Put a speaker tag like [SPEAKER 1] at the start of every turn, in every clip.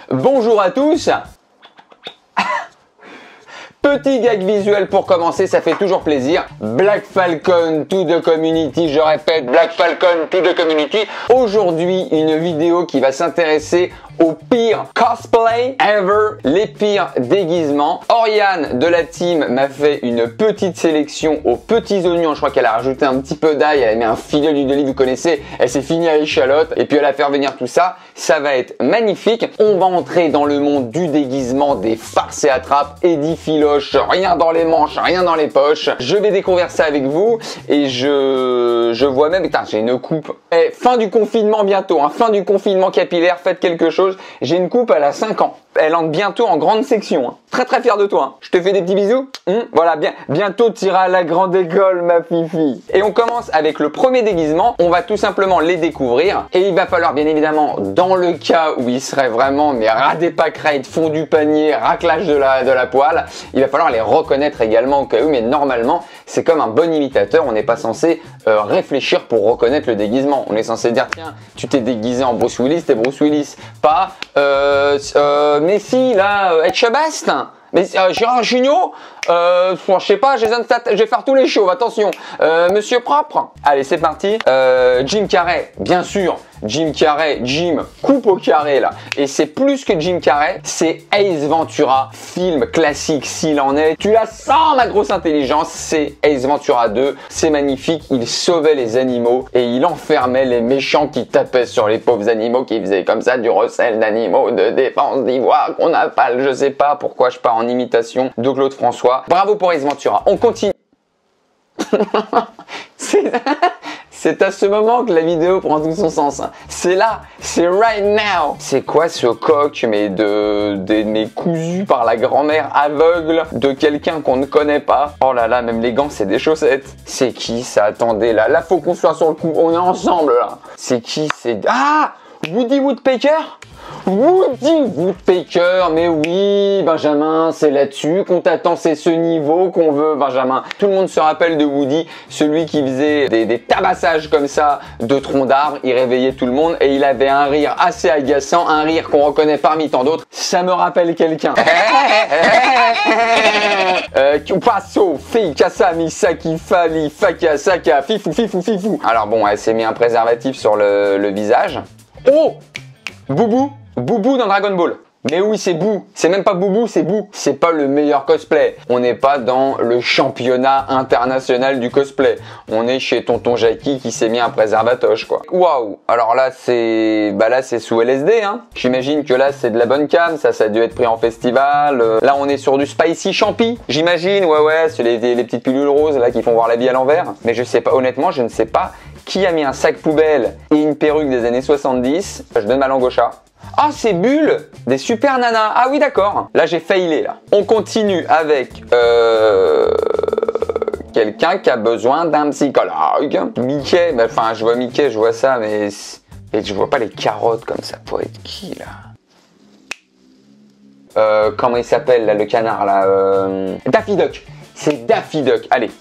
[SPEAKER 1] Bonjour à tous. Petit gag visuel pour commencer, ça fait toujours plaisir. Black Falcon to the community, je répète, Black Falcon to the community. Aujourd'hui, une vidéo qui va s'intéresser aux pires cosplay ever, les pires déguisements. Oriane de la team m'a fait une petite sélection aux petits oignons. Je crois qu'elle a rajouté un petit peu d'ail, elle a mis un filet d'huile d'olive, vous connaissez. Elle s'est finie à l'échalote et puis elle a fait revenir tout ça. Ça va être magnifique. On va entrer dans le monde du déguisement, des farces et attrapes, Eddie Filoche, rien dans les manches, rien dans les poches. Je vais découvrir ça avec vous et je vois même, putain, j'ai une coupe. Et fin du confinement bientôt, hein, fin du confinement capillaire, faites quelque chose. J'ai une coupe, elle a 5 ans. Elle entre bientôt en grande section. Hein. Très très fier de toi. Hein. Je te fais des petits bisous. Voilà, bientôt tu iras à la grande école, ma fifi. Et on commence avec le premier déguisement. On va tout simplement les découvrir. Et il va falloir bien évidemment, dans le cas où il serait vraiment mais ras des pâquerettes, fond du panier, raclage de la poêle, il va falloir les reconnaître également au cas où. Mais normalement, c'est comme un bon imitateur. On n'est pas censé réfléchir pour reconnaître le déguisement. On est censé dire, tiens, tu t'es déguisé en Bruce Willis, t'es Bruce Willis. Pas, mais si, là, Ed Chabast, mais Gérard Jugnot, je sais pas, Jason Statham, je vais faire tous les shows, attention, Monsieur Propre. Allez, c'est parti. Jim Carrey, bien sûr. Jim Carrey, Jim coupe au carré là. Et c'est plus que Jim Carrey, c'est Ace Ventura, film classique s'il en est. Tu la sens ma grosse intelligence, c'est Ace Ventura 2. C'est magnifique, il sauvait les animaux et il enfermait les méchants qui tapaient sur les pauvres animaux qui faisaient comme ça du recel d'animaux, de défense d'ivoire qu'on appelle, je sais pas pourquoi je pars en imitation de Claude François. Bravo pour Ace Ventura, on continue. C'est à ce moment que la vidéo prend tout son sens. C'est là, c'est right now. C'est quoi ce coq mais cousu par la grand-mère aveugle de quelqu'un qu'on ne connaît pas. Oh là là, même les gants c'est des chaussettes. C'est qui ça? Attendez là, là faut qu'on soit sur le coup. On est ensemble là. C'est qui? C'est Woody Woodpecker? Woody Woodpecker, mais oui, Benjamin, c'est là-dessus qu'on t'attend, c'est ce niveau qu'on veut, Benjamin. Tout le monde se rappelle de Woody, celui qui faisait des tabassages comme ça de troncs d'arbres, il réveillait tout le monde et il avait un rire assez agaçant, un rire qu'on reconnaît parmi tant d'autres. Ça me rappelle quelqu'un. Passo, Fika, Misaki, Fali, Faka, Saka, Fifou, Fifou, Fifou. Alors bon, elle s'est mis un préservatif sur le visage. Oh! Boubou dans Dragon Ball. Mais oui, c'est Bou. C'est même pas Boubou, c'est Bou. C'est pas le meilleur cosplay. On n'est pas dans le championnat international du cosplay. On est chez Tonton Jackie qui s'est mis un préservatoche, quoi. Waouh. Alors là, c'est sous LSD, hein. J'imagine que là, c'est de la bonne cam. Ça a dû être pris en festival. Là, on est sur du spicy champi. J'imagine, ouais, c'est les petites pilules roses, là, qui font voir la vie à l'envers. Mais je sais pas, honnêtement, je ne sais pas qui a mis un sac poubelle et une perruque des années 70. Je donne ma langue au chat. Ah, c'est Bulle des super nanas. Ah oui, d'accord. Là, j'ai failé, là. On continue avec quelqu'un qui a besoin d'un psychologue. Mickey, enfin, je vois Mickey, je vois ça, mais je vois pas les carottes comme ça. Pour être qui, là? Comment il s'appelle, là, le canard, là? Daffy Duck. C'est Daffy Duck. Allez.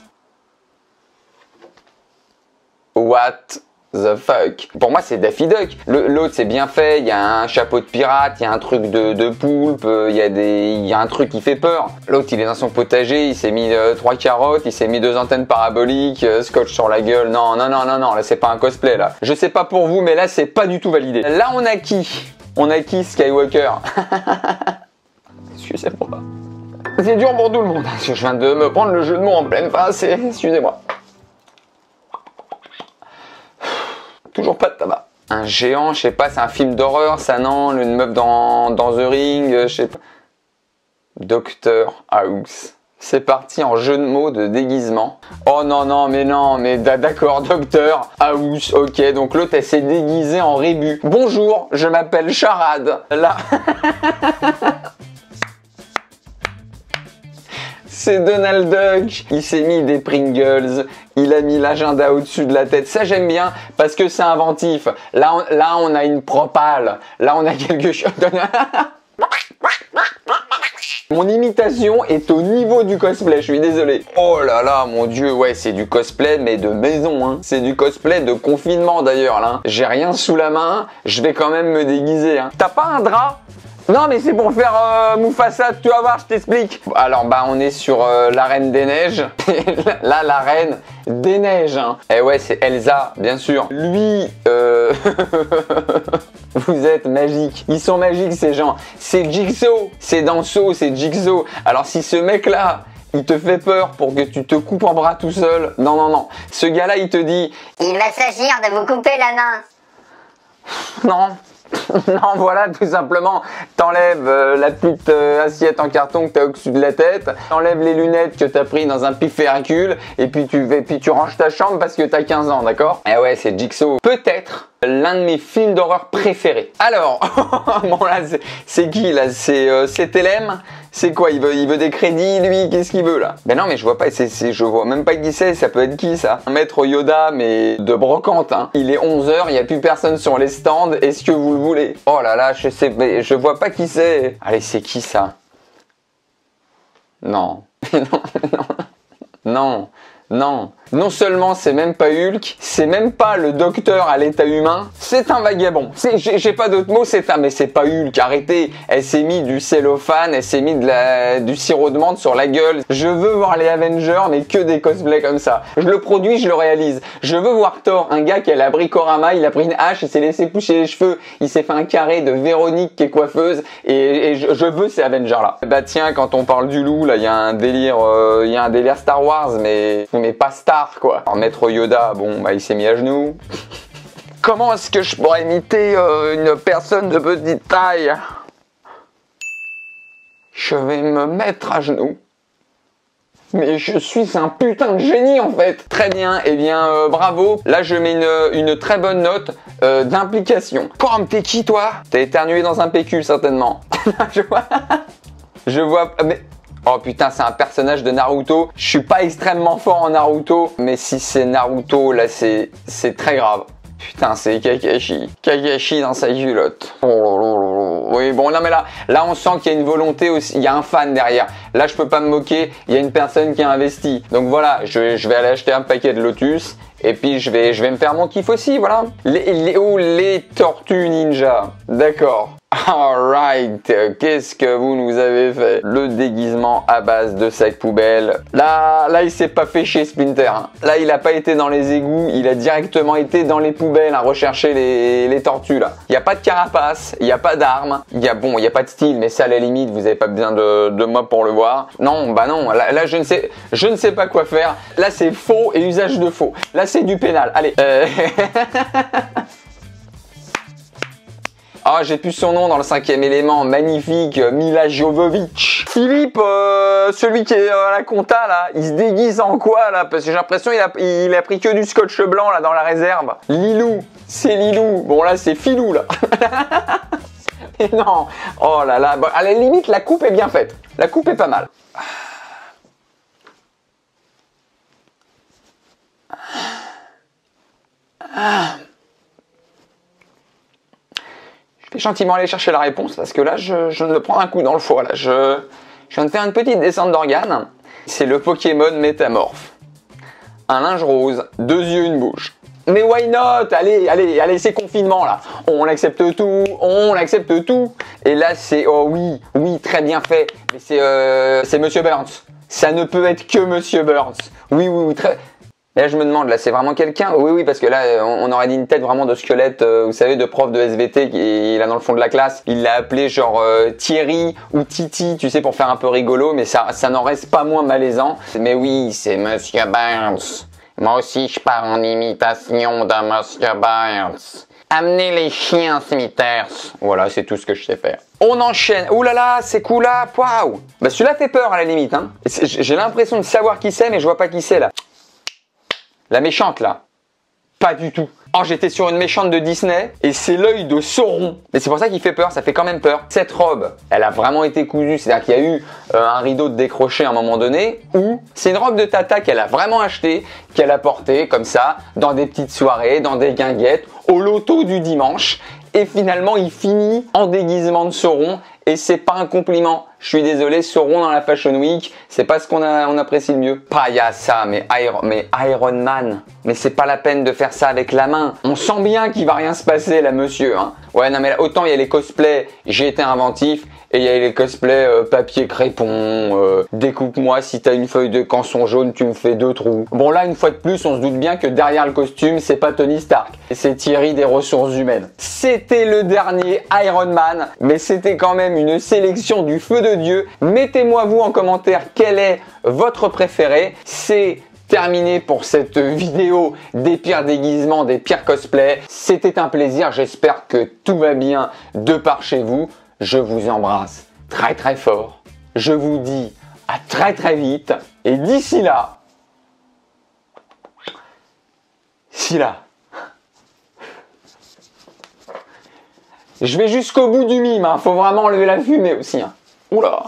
[SPEAKER 1] What the fuck? Pour moi, c'est Daffy Duck. L'autre, c'est bien fait. Il y a un chapeau de pirate, il y a un truc de poulpe, il y a un truc qui fait peur. L'autre, il est dans son potager, il s'est mis 3 carottes, il s'est mis 2 antennes paraboliques, scotch sur la gueule. Non, là, c'est pas un cosplay, là. Je sais pas pour vous, mais là, c'est pas du tout validé. Là, on a qui? On a qui, Skywalker? Excusez-moi. C'est dur pour tout le monde. Je viens de me prendre le jeu de mots en pleine face, excusez-moi. Toujours pas de tabac. Un géant, je sais pas, c'est un film d'horreur, ça non? Une meuf dans The Ring, je sais pas. Dr House. C'est parti en jeu de mots de déguisement. Oh non, mais d'accord, Dr House, ok. Donc l'autre, elle s'est déguisée en rébut. Bonjour, je m'appelle Charade. Là. C'est Donald Duck, il s'est mis des Pringles, il a mis l'agenda au-dessus de la tête. Ça j'aime bien parce que c'est inventif. Là on a une propale, là on a quelque chose de... Mon imitation est au niveau du cosplay, je suis désolé. Oh là là, mon dieu, ouais, c'est du cosplay, mais de maison, hein. C'est du cosplay de confinement d'ailleurs, là. J'ai rien sous la main, je vais quand même me déguiser, hein. T'as pas un drap? Non mais c'est pour faire Mufasa, tu vas voir, je t'explique. Alors bah on est sur la Reine des Neiges. Là la Reine des Neiges. Hein. Et ouais c'est Elsa, bien sûr. Lui, vous êtes magiques. Ils sont magiques ces gens. C'est Jigsaw, c'est Danso, c'est Jigsaw. Alors si ce mec là, il te fait peur pour que tu te coupes en bras tout seul. Non, non, non. Ce gars-là, il te dit...
[SPEAKER 2] Il va s'agir de vous couper la main.
[SPEAKER 1] Non. Non, voilà, tout simplement, t'enlèves la petite assiette en carton que t'as au-dessus de la tête, t'enlèves les lunettes que t'as pris dans un pif Hercule, et puis tu ranges ta chambre parce que t'as 15 ans, d'accord? Eh ouais, c'est Jigsaw. Peut-être l'un de mes films d'horreur préférés. Alors, bon là, c'est qui là? C'est Telem? C'est quoi? Il veut des crédits, lui? Qu'est-ce qu'il veut là? Ben non, mais je vois pas, je vois même pas qui c'est. Ça peut être qui ça? Un maître Yoda, mais de brocante, hein. Il est 11h, il n'y a plus personne sur les stands. Est-ce que vous le voulez? Oh là là, je sais, mais je vois pas qui c'est. Allez, c'est qui ça? Non. Non, non. Non. Non, non seulement c'est même pas Hulk, c'est même pas le docteur à l'état humain, c'est un vagabond. J'ai pas d'autres mots, mais c'est pas Hulk, arrêtez. Elle s'est mis du cellophane, elle s'est mis du sirop de menthe sur la gueule. Je veux voir les Avengers, mais que des cosplays comme ça. Je le produis, je le réalise. Je veux voir Thor, un gars qui a la Bricorama, il a pris une hache, il s'est laissé pousser les cheveux, il s'est fait un carré de Véronique qui est coiffeuse, et je veux ces Avengers là. Bah tiens, quand on parle du loup, là il y a un délire Star Wars, mais pas Star quoi. Alors maître Yoda, bon bah il s'est mis à genoux. Comment est-ce que je pourrais imiter une personne de petite taille? Je vais me mettre à genoux. Mais je suis un putain de génie en fait. Très bien, eh bien bravo. Là je mets une très bonne note d'implication. Coram, t'es qui toi? T'as éternué dans un pécule certainement. Je vois... Mais... Oh putain, c'est un personnage de Naruto. Je suis pas extrêmement fort en Naruto, mais si c'est Naruto, là, c'est très grave. Putain, c'est Kakashi. Kakashi dans sa culotte. Oh, oui, bon, non, mais là, on sent qu'il y a une volonté aussi. Il y a un fan derrière. Là, je peux pas me moquer. Il y a une personne qui a investi. Donc voilà, je vais aller acheter un paquet de Lotus. Et puis, je vais me faire mon kiff aussi, voilà. Les tortues ninja. D'accord. Alright, qu'est-ce que vous nous avez fait? Le déguisement à base de sac poubelle. Là, il s'est pas fait chez Splinter. Hein. Là, il a pas été dans les égouts, il a directement été dans les poubelles à rechercher les tortues là. Il y a pas de carapace, il y a pas d'armes, il y a pas de style, mais ça à la limite, vous avez pas besoin de moi pour le voir. Non, bah non, là je ne sais pas quoi faire. Là, c'est faux et usage de faux. Là, c'est du pénal. Allez. Ah, j'ai plus son nom dans le 5e élément, magnifique, Mila Jovovich. Philippe, celui qui est à la compta là, il se déguise en quoi là? Parce que j'ai l'impression il a pris que du scotch blanc là dans la réserve. Lilou, c'est Lilou. Bon là c'est Filou là. Et non, oh là là, bon, à la limite la coupe est bien faite. La coupe est pas mal. Je vais gentiment aller chercher la réponse parce que là, je viens de me prendre un coup dans le foie. Là. Je viens de faire une petite descente d'organes. C'est le Pokémon Métamorphe. Un linge rose, 2 yeux, une bouche. Mais why not? Allez, c'est confinement là. On accepte tout. Et là, c'est, oh oui, très bien fait. Mais c'est Monsieur Burns. Ça ne peut être que Monsieur Burns. Oui, très... Et là, je me demande, là, c'est vraiment quelqu'un? Oui, parce que là, on aurait dit une tête vraiment de squelette, vous savez, de prof de SVT qui est là dans le fond de la classe. Il l'a appelé genre Thierry ou Titi, tu sais, pour faire un peu rigolo, mais ça n'en reste pas moins malaisant. Mais oui, c'est Monsieur Burns. Moi aussi, je pars en imitation de Monsieur Burns. Amenez les chiens, Smithers. Voilà, c'est tout ce que je sais faire. On enchaîne. Ouh là là, c'est cool là. Waouh. Bah celui-là fait peur à la limite. Hein. J'ai l'impression de savoir qui c'est, mais je vois pas qui c'est là. La méchante là, pas du tout. Oh, j'étais sur une méchante de Disney et c'est l'œil de Sauron. Mais c'est pour ça qu'il fait peur, ça fait quand même peur. Cette robe, elle a vraiment été cousue, c'est-à-dire qu'il y a eu un rideau de décroché à un moment donné, ou c'est une robe de tata qu'elle a vraiment achetée, qu'elle a portée comme ça, dans des petites soirées, dans des guinguettes, au loto du dimanche. Et finalement, il finit en déguisement de Sauron et c'est pas un compliment. je suis désolé, Sauron dans la Fashion Week, c'est pas ce qu'on apprécie le mieux. Payasa, mais Iron Man, mais c'est pas la peine de faire ça avec la main. On sent bien qu'il va rien se passer là, monsieur. Hein. Ouais, non mais là, autant il y a les cosplays, j'ai été inventif, et il y a les cosplays papier crépon, découpe-moi si t'as une feuille de canson jaune, tu me fais 2 trous. Bon là, une fois de plus, on se doute bien que derrière le costume, c'est pas Tony Stark, c'est Thierry des ressources humaines. C'était le dernier Iron Man, mais c'était quand même une sélection du feu de Dieu. Mettez-moi vous en commentaire quel est votre préféré. C'est terminé pour cette vidéo des pires déguisements, des pires cosplays. C'était un plaisir, j'espère que tout va bien de par chez vous. Je vous embrasse très très fort. Je vous dis à très très vite. Et d'ici là, je vais jusqu'au bout du mime. Faut vraiment enlever la fumée aussi. Oula.